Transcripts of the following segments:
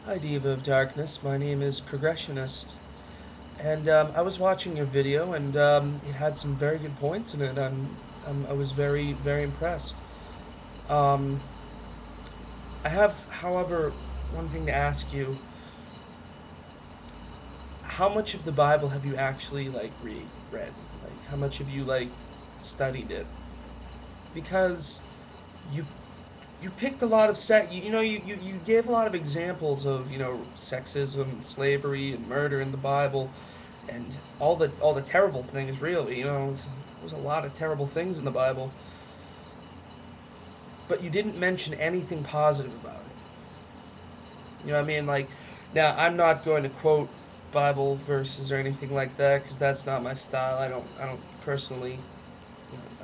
Hi, Diva of Darkness. My name is Progressionist. And I was watching your video, and it had some very good points in it. I was very, very impressed. Um, I have, however, one thing to ask you. How much of the Bible have you actually, read? Like, how much have you, studied it? Because you you picked a lot of you gave a lot of examples of sexism and slavery and murder in the Bible, and all the terrible things. Really, there's a lot of terrible things in the Bible, but you didn't mention anything positive about it. You know what I mean? Like, now I'm not going to quote Bible verses or anything like that because that's not my style. I don't personally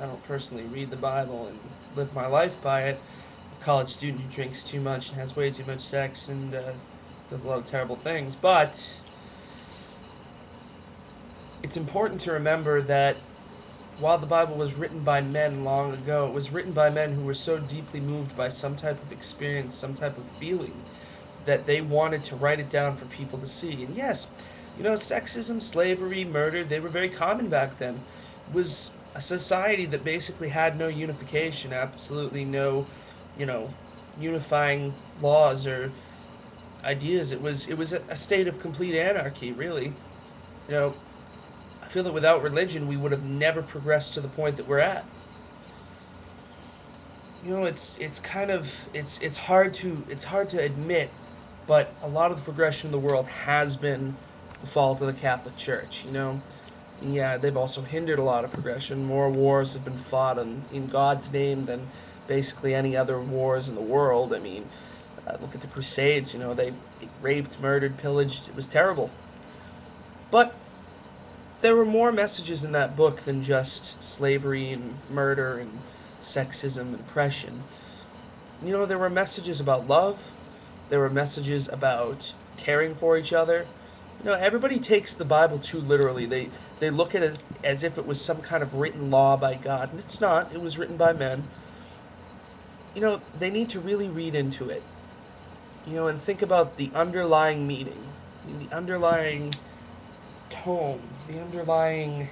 I don't personally read the Bible and live my life by it. A college student who drinks too much and has way too much sex and does a lot of terrible things. But it's important to remember that while the Bible was written by men long ago, it was written by men who were so deeply moved by some type of experience, some type of feeling, that they wanted to write it down for people to see. And yes, sexism, slavery, murder, they were very common back then. It was a society that basically had no unification, absolutely no, you know, unifying laws or ideas. It was a state of complete anarchy, really. You know, I feel that without religion, we would have never progressed to the point that we're at. It's kind of it's hard to admit, but a lot of the progression in the world has been the fault of the Catholic Church. Yeah, they've also hindered a lot of progression. More wars have been fought in God's name than basically any other wars in the world. I mean, look at the Crusades. They raped, murdered, pillaged. It was terrible. But there were more messages in that book than just slavery and murder and sexism and oppression. There were messages about love. There were messages about caring for each other. Everybody takes the Bible too literally. They look at it as if it was some kind of written law by God, and it's not. It was written by men. They need to really read into it. And think about the underlying meaning, the underlying tone, the underlying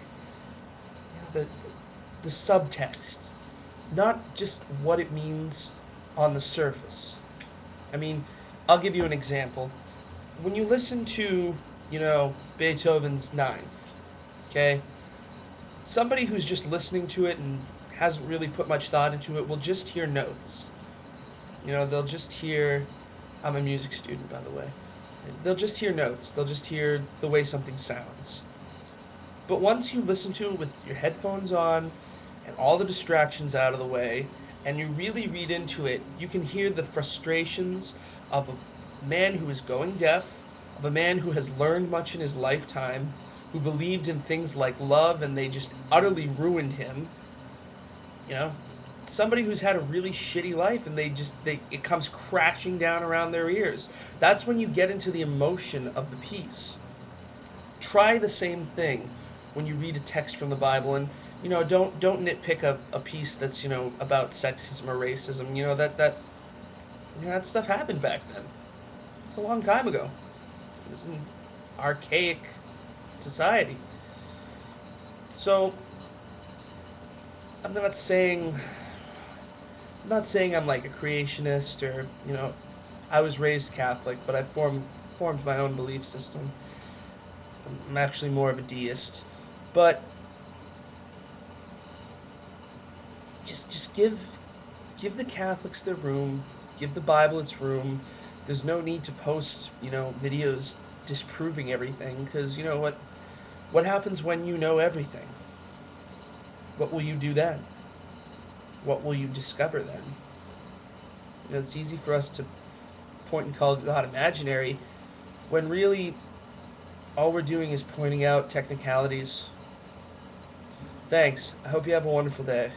the subtext, not just what it means on the surface. I mean, I'll give you an example. When you listen to, Beethoven's Ninth, okay, somebody who's just listening to it and hasn't really put much thought into it will just hear notes. They'll just hear. I'm a music student, by the way. They'll just hear notes. They'll just hear the way something sounds. But once you listen to it with your headphones on and all the distractions out of the way, and you really read into it, you can hear the frustrations of a man who is going deaf, of a man who has learned much in his lifetime, who believed in things like love and they just utterly ruined him. You know, Somebody who's had a really shitty life and they it comes crashing down around their ears. That's when you get into the emotion of the piece. Try the same thing when you read a text from the Bible, and don't nitpick a piece that's about sexism or racism. That stuff happened back then. It's a long time ago. It was an archaic society. So I'm not saying I'm like a creationist or I was raised Catholic, but I formed my own belief system. I'm actually more of a deist, but just give the Catholics their room, give the Bible its room. There's no need to post videos disproving everything, because what happens when you know everything? What will you do then? What will you discover then? It's easy for us to point and call God imaginary when really all we're doing is pointing out technicalities. Thanks. I hope you have a wonderful day.